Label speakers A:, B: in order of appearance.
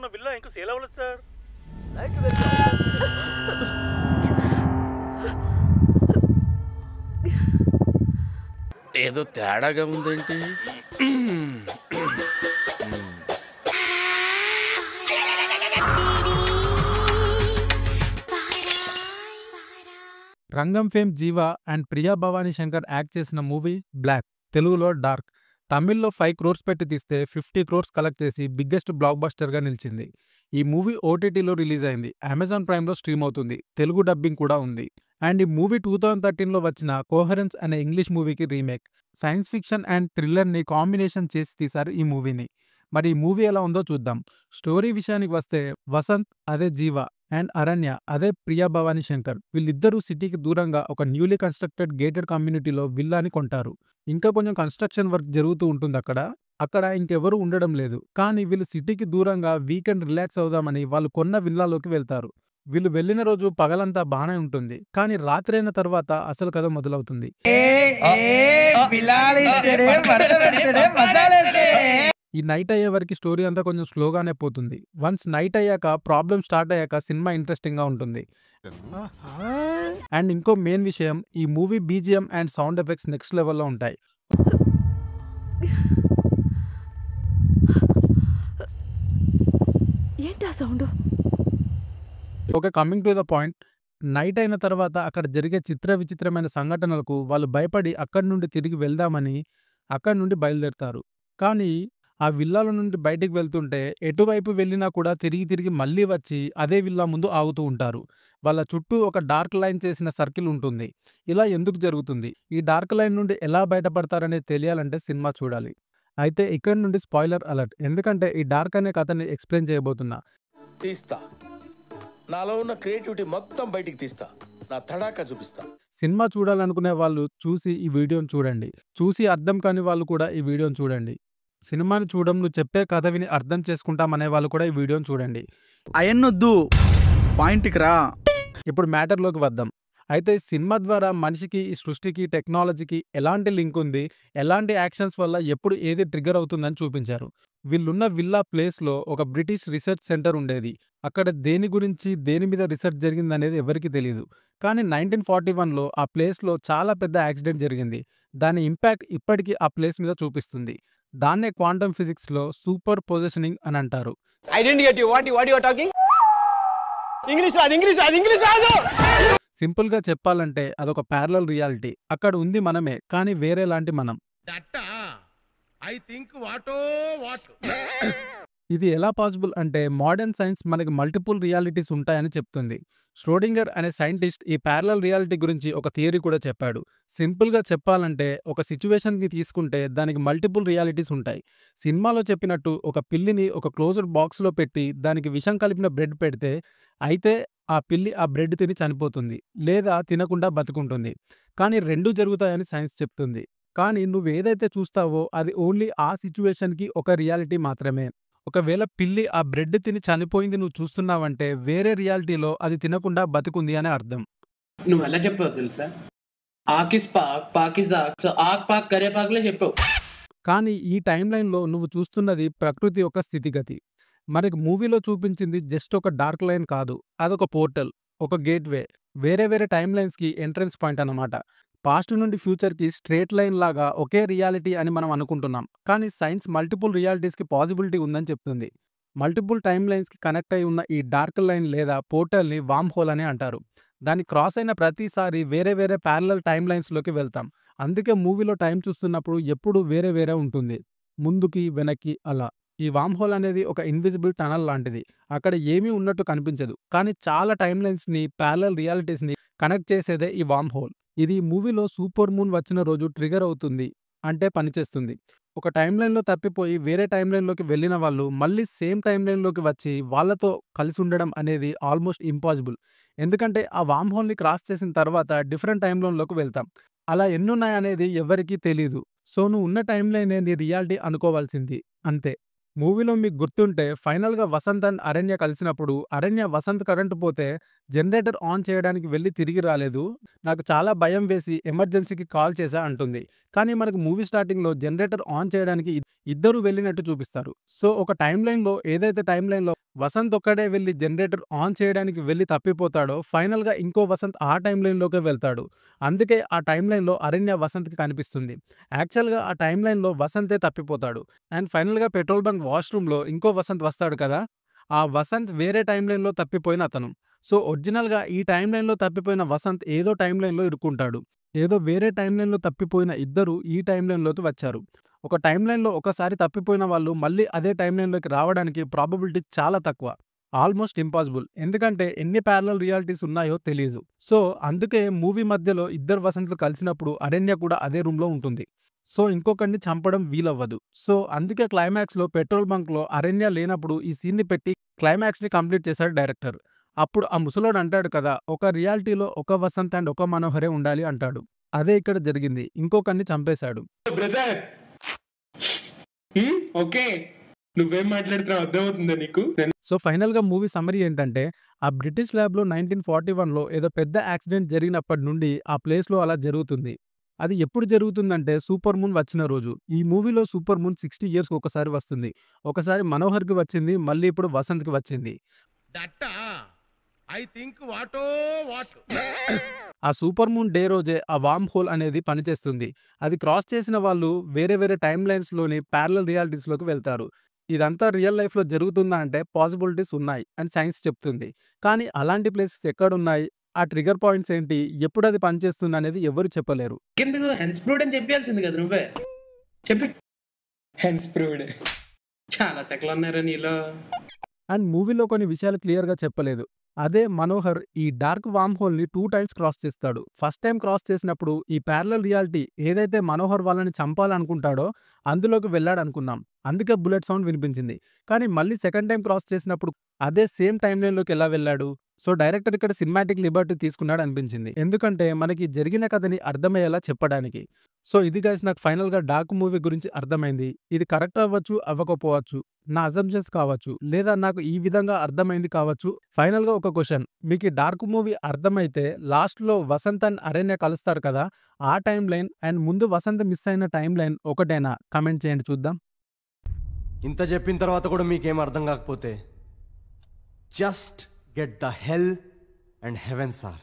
A: ఉన్న విల్లా ఇంకా సేల్ అవ్వలేదు సార్.
B: ఏదో తేడాగా ఉందేంటి?
C: Rangam fame Jiiva and Priya Bhavani Shankar act చేసిన మూవీ బ్లాక్, తెలుగులో డార్క్. తమిళ్లో 5 crores పెట్టి తీస్తే 50 crores కలెక్ట్ చేసి బిగ్గెస్ట్ బ్లాక్ బస్టర్గా నిలిచింది. ఈ మూవీ ఓటీటీలో రిలీజ్ అయింది. అమెజాన్ ప్రైమ్లో స్ట్రీమ్ అవుతుంది. తెలుగు డబ్బింగ్ కూడా ఉంది. అండ్ ఈ మూవీ 2013లో వచ్చిన కోహరెన్స్ అనే ఇంగ్లీష్ మూవీకి రీమేక్. సైన్స్ ఫిక్షన్ అండ్ థ్రిల్లర్ని కాంబినేషన్ చేసి తీశారు ఈ మూవీని. మరి ఈ మూవీ ఎలా ఉందో చూద్దాం. స్టోరీ విషయానికి వస్తే వసంత్ అదే జీవా అండ్ అరణ్య అదే ప్రియా భవానీ శంకర్ వీళ్ళిద్దరూ సిటీకి దూరంగా ఒక న్యూలీ కన్స్ట్రక్టెడ్ గేటెడ్ కమ్యూనిటీలో విల్లాని కొంటారు. ఇంకా కొంచెం కన్స్ట్రక్షన్ వర్క్ జరుగుతూ ఉంటుంది అక్కడ ఇంకెవరూ ఉండడం లేదు. కానీ వీళ్ళు సిటీకి దూరంగా వీకెండ్ రిలాక్స్ అవుదామని వాళ్ళు కొన్న విల్లాలోకి వెళ్తారు. వీళ్ళు వెళ్ళిన రోజు పగలంతా బాగానే ఉంటుంది. కానీ రాత్రి అయిన తర్వాత అసలు కథ మొదలవుతుంది. ఈ నైట్ అయ్యే వరకు స్టోరీ అంతా కొంచెం స్లోగానే పోతుంది. వన్స్ నైట్ అయ్యాక ప్రాబ్లం స్టార్ట్ అయ్యాక సినిమా ఇంట్రెస్టింగ్ గా ఉంటుంది. అండ్ ఇంకో మెయిన్ విషయం, ఈ movie BGM and sound effects next లెవెల్లో ఉంటాయి. Okay, coming to the point. Night అయిన తర్వాత అక్కడ జరిగే చిత్ర విచిత్రమైన సంఘటనలకు వాళ్ళు భయపడి అక్కడి నుండి తిరిగి వెళ్దామని అక్కడి నుండి బయలుదేరుతారు. కానీ ఆ విల్లాల నుండి బయటికి వెళ్తుంటే ఎటువైపు వెళ్ళినా కూడా తిరిగి మళ్ళీ వచ్చి అదే విల్లా ముందు ఆగుతూ ఉంటారు. వాళ్ళ చుట్టూ ఒక డార్క్ లైన్ చేసిన సర్కిల్ ఉంటుంది. ఇలా ఎందుకు జరుగుతుంది, ఈ డార్క్ లైన్ నుండి ఎలా బయటపడతారనేది తెలియాలంటే సినిమా చూడాలి. అయితే ఇక్కడ నుండి స్పాయిలర్ అలర్ట్, ఎందుకంటే ఈ డార్క్ అనే కథని ఎక్స్ప్లెయిన్ చేయబోతున్నా.
B: తీస్తా, నాలో ఉన్న క్రియేటివిటీ మొత్తం బయటికి తీస్తా, నా తడాకా చూపిస్తా.
C: సినిమా చూడాలనుకునే వాళ్ళు చూసి ఈ వీడియోని చూడండి. చూసి అర్థం కాని వాళ్ళు కూడా ఈ వీడియోని చూడండి. సినిమాని చూడడం, నువ్వు చెప్పే కథ విని అర్థం చేసుకుంటామనే వాళ్ళు కూడా ఈ వీడియోని చూడండి.
D: అయన్నొద్దు, పాయింట్కి రా.
C: ఇప్పుడు మ్యాటర్లోకి వద్దాం. అయితే ఈ సినిమా ద్వారా మనిషికి, ఈ సృష్టికి, టెక్నాలజీకి ఎలాంటి లింక్ ఉంది, ఎలాంటి యాక్షన్స్ వల్ల ఎప్పుడు ఏది ట్రిగర్ అవుతుందని చూపించారు. వీళ్ళున్న విల్లా ప్లేస్లో ఒక బ్రిటిష్ రీసెర్చ్ సెంటర్ ఉండేది. అక్కడ దేని గురించి, దేని మీద రీసెర్చ్ జరిగిందనేది ఎవరికీ తెలియదు. కానీ 1941లో ఆ ప్లేస్లో చాలా పెద్ద యాక్సిడెంట్ జరిగింది. దాని ఇంపాక్ట్ ఇప్పటికీ ఆ ప్లేస్ మీద చూపిస్తుంది. దాన్నే క్వాంటమ్ ఫిజిక్స్లో సూపర్ పొజిషనింగ్ అని అంటారు. సింపుల్గా చెప్పాలంటే అదొక ప్యారలల్ రియాలిటీ. అక్కడ ఉంది మనమే, కానీ వేరేలాంటి మనం. ఇది ఎలా పాసిబుల్ అంటే మోడర్న్ సైన్స్ మనకి మల్టిపుల్ రియాలిటీస్ ఉంటాయని చెప్తుంది. ష్రోడింగర్ అనే సైంటిస్ట్ ఈ ప్యారలల్ రియాలిటీ గురించి ఒక థియరీ కూడా చెప్పాడు. సింపుల్గా చెప్పాలంటే ఒక సిచ్యువేషన్కి తీసుకుంటే దానికి మల్టిపుల్ రియాలిటీస్ ఉంటాయి. సినిమాలో చెప్పినట్టు ఒక పిల్లిని ఒక క్లోజ్డ్ బాక్స్లో పెట్టి దానికి విషం కలిపిన బ్రెడ్ పెడితే అయితే ఆ పిల్లి ఆ బ్రెడ్ తిని చనిపోతుంది, లేదా తినకుండా బతుకుంటుంది. కానీ రెండూ జరుగుతాయని సైన్స్ చెప్తుంది. కానీ నువ్వేదైతే చూస్తావో అది ఓన్లీ ఆ సిచ్యువేషన్కి ఒక రియాలిటీ మాత్రమే. ఒకవేళ పిల్లి ఆ బ్రెడ్ తిని చనిపోయింది నువ్వు చూస్తున్నావంటే వేరే రియాలిటీలో అది తినకుండా బతుకుంది అని అర్థం.
E: నువ్వు ఎలా చెప్పావు తెలుసా? ఆకిస్ పాక్, పాకిస్ ఆక్, సో ఆక్ పాక్ కరేపాకులే చెప్పావు.
C: కానీ ఈ టైం లైన్లో నువ్వు చూస్తున్నది ప్రకృతి యొక్క స్థితిగతి. మనకి మూవీలో చూపించింది జస్ట్ ఒక డార్క్ లైన్ కాదు, అదొక పోర్టల్, ఒక గేట్వే, వేరే టైం లైన్స్కి ఎంట్రన్స్ పాయింట్ అన్నమాట. పాస్ట్ నుండి ఫ్యూచర్కి స్ట్రేట్ లైన్ లాగా ఒకే రియాలిటీ అని మనం అనుకుంటున్నాం. కానీ సైన్స్ మల్టిపుల్ రియాలిటీస్కి పాసిబిలిటీ ఉందని చెప్తుంది. మల్టిపుల్ టైం లైన్స్కి కనెక్ట్ అయి ఉన్న ఈ డార్క్ లైన్ లేదా పోర్టల్ని వామ్ హోల్ అని అంటారు. దాన్ని క్రాస్ అయిన ప్రతిసారి వేరే ప్యారలల్ టైం లైన్స్లోకి వెళ్తాం. అందుకే మూవీలో టైం చూస్తున్నప్పుడు ఎప్పుడు వేరే ఉంటుంది, ముందుకి వెనక్కి అలా. ఈ వామ్ హోల్ అనేది ఒక ఇన్విజిబుల్ టనల్ లాంటిది. అక్కడ ఏమీ ఉన్నట్టు కనిపించదు, కానీ చాలా టైం లైన్స్ని, ప్యారలల్ రియాలిటీస్ని కనెక్ట్ చేసేదే ఈ వామ్ హోల్. ఇది మూవీలో సూపర్ మూన్ వచ్చిన రోజు ట్రిగర్ అవుతుంది అంటే పనిచేస్తుంది. ఒక టైం లైన్లో తప్పిపోయి వేరే టైం లైన్లోకి వెళ్ళిన వాళ్ళు మళ్ళీ సేమ్ టైం లైన్లోకి వచ్చి వాళ్ళతో కలిసి ఉండడం అనేది ఆల్మోస్ట్ ఇంపాసిబుల్. ఎందుకంటే ఆ వామ్ హోల్ని క్రాస్ చేసిన తర్వాత డిఫరెంట్ టైం లైన్లోకి వెళ్తాం. అలా ఎన్నున్నాయనేది ఎవరికీ తెలీదు. సో నువ్వు ఉన్న టైం లైనే నీ రియాలిటీ అనుకోవాల్సింది, అంతే. మూవీలో మీకు గుర్తుంటే ఫైనల్‌గా వసంత్ అండ్ అరణ్య కలిసినప్పుడు అరణ్య వసంత్ కరెంట్ పోతే జనరేటర్ ఆన్ చేయడానికి వెళ్లి తిరిగి రాలేదు. నాకు చాలా భయం వేసి ఎమర్జెన్సీకి కాల్ చేశా అంటుంది. కానీ మనకు మూవీ స్టార్టింగ్‌లో జనరేటర్ ఆన్ చేయడానికి ఇద్దరు వెళ్ళినట్టు చూపిస్తారు. సో ఒక టైమ్‌లైన్‌లో ఏదైతే టైమ్‌లైన్‌లో వసంత్ ఒక్కడే వెళ్లి జనరేటర్ ఆన్ చేయడానికి వెళ్లి తప్పిపోతాడో ఫైనల్‌గా ఇంకో వసంత్ ఆ టైమ్‌లైన్‌లోకే వెళ్తాడు. అందుకే ఆ టైమ్‌లైన్‌లో అరణ్య వసంత్‌కి కనిపిస్తుంది. యాక్చువల్‌గా ఆ టైమ్‌లైన్‌లో వసంతే తప్పిపోతాడు. అండ్ ఫైనల్‌గా పెట్రోల్ బంక్ వాష్‌రూమ్‌లో ఇంకో వసంత్ వస్తాడు కదా! ఆ వసంత్ వేరే టైమ్‌లైన్‌లో తప్పిపోయిన అతను. సో ఒరిజినల్‌గా ఈ టైమ్‌లైన్‌లో తప్పిపోయిన వసంత్ ఏదో టైమ్‌లైన్‌లో ఇరుక్కుంటాడు. ఏదో వేరే టైమ్‌లైన్‌లో తప్పిపోయిన ఇద్దరు ఈ టైమ్‌లైన్‌లోకి వచ్చారు. ఒక టైమ్‌లైన్‌లో ఒకసారి తప్పిపోయిన వాళ్ళు మళ్ళీ అదే టైమ్‌లైన్‌లోకి రావడానికి ప్రాబబిలిటీ చాలా తక్కువ. Almost impossible. ఎందుకంటే ఎన్ని పారలెల్ రియాలిటీస్ ఉన్నాయో తెలీదు. సో అందుకే మూవీ మధ్యలో ఇద్దరు వసంత్‌లు కలిసినప్పుడు అరణ్య కూడా అదే రూమ్‌లో ఉంటుంది. సో ఇంకొకడిని చంపడం వీలవ్వదు. సో అందుకే క్లైమాక్స్‌లో పెట్రోల్ బంక్‌లో అరణ్య లేనప్పుడు ఈ సీన్‌ని పెట్టి క్లైమాక్స్‌ని కంప్లీట్ చేశాడు డైరెక్టర్. అప్పుడు ఆ ముసలోడు అంటాడు కదా! ఒక రియాలిటీలో ఒక వసంత్ అండ్ ఒక మనోహరే ఉండాలి అంటాడు. అదే ఇక్కడ జరిగింది. ఇంకొకడిని చంపేశాడు.
A: బ్రదర్ ఓకే, నువ్వేం మాట్లాడుతున్నావు అర్థమవుతుందా నీకు?
C: సో ఫైనల్‌గా మూవీ సమ్మరీ ఏంటంటే, ఆ బ్రిటిష్ ల్యాబ్‌లో 1941లో ఏదో పెద్ద యాక్సిడెంట్ జరిగినప్పటి నుండి ఆ ప్లేస్‌లో అలా జరుగుతుంది. అది ఎప్పుడు జరుగుతుందంటే సూపర్ మూన్ వచ్చిన రోజు. ఈ మూవీలో సూపర్ మూన్ 60 ఇయర్స్‌కి ఒకసారి వస్తుంది. ఒకసారి మనోహర్‌కి వచ్చింది. మళ్ళీ ఇప్పుడు వసంత్‌కి వచ్చింది.
F: దట్టా ఐ థింక్ వాటో వాట్
C: ఆ సూపర్ మూన్ డే రోజే ఆ వార్మ్ హోల్ అనేది పనిచేస్తుంది. అది క్రాస్ చేసిన వాళ్ళు వేరే వేరే టైమ్ లైన్స్‌లోని పారలెల్ రియాలిటీస్‌లోకి వెళ్తారు. ఇదంతా రియల్ లైఫ్‌లో జరుగుతుందా అంటే పాసిబిలిటీస్ ఉన్నాయి అని సైన్స్ చెప్తుంది. కానీ అలాంటి ప్లేసెస్ ఎక్కడున్నాయి? ఆ ట్రిగ్గర్ పాయింట్స్ ఏంటి? ఎప్పుడది పనిచేస్తుందనేది ఎవరు చెప్పలేరు.
E: ఎందుకు హెన్స్ ప్రూడ్ అని చెప్పాల్సింది కదా నువ్వే చెప్పి.
A: Hence proved.
E: చాలా సెకలు ఉన్నారా నీలో.
C: అండ్ మూవీలో కొన్ని విషయాలు క్లియర్‌గా చెప్పలేదు. అదే మనోహర్ ఈ డార్క్ వార్మ్ హోల్‌ని 2 టైమ్స్ క్రాస్ చేస్తాడు. ఫస్ట్ టైమ్ క్రాస్ చేసినప్పుడు ఈ పారలెల్ రియాలిటీ ఏదైతే మనోహర్ వాళ్ళని చంపాలనుకుంటాడో అందులోకి వెళ్ళాడనుకున్నాం. అందుకే బుల్లెట్ సౌండ్ వినిపించింది. కానీ మళ్ళీ సెకండ్ టైమ్ క్రాస్ చేసినప్పుడు అదే సేమ్ టైమ్‌లైన్‌లోకి ఎలా వెళ్ళాడు? సో డైరెక్టర్ ఇక్కడ సినిమాటిక్ లిబర్టీ తీసుకున్నాడు అనిపించింది. ఎందుకంటే మనకి జరిగిన కథని అర్థమయ్యేలా చెప్పడానికి. సో ఇది గైస్ నాకు ఫైనల్‌గా డార్క్ మూవీ గురించి అర్థమైంది. ఇది కరెక్ట్ అవ్వచ్చు, అవ్వకపోవచ్చు. నా అజంప్షన్స్ కావచ్చు. లేదా నాకు ఈ విధంగా అర్థమైంది కావచ్చు. ఫైనల్‌గా ఒక క్వెషన్. మీకు ఈ డార్క్ మూవీ అర్థమైతే లాస్ట్‌లో వసంత్ అండ్ అరణ్య కలుస్తారు కదా! ఆ టైమ్‌లైన్ అండ్ ముందు వసంత్ మిస్ అయిన టైమ్‌లైన్ ఒకటేనా? కామెంట్ చేయండి చూద్దాం.
G: ఇంత చెప్పిన తర్వాత కూడా మీకేం అర్థం కాకపోతే just get the hell and heaven sir.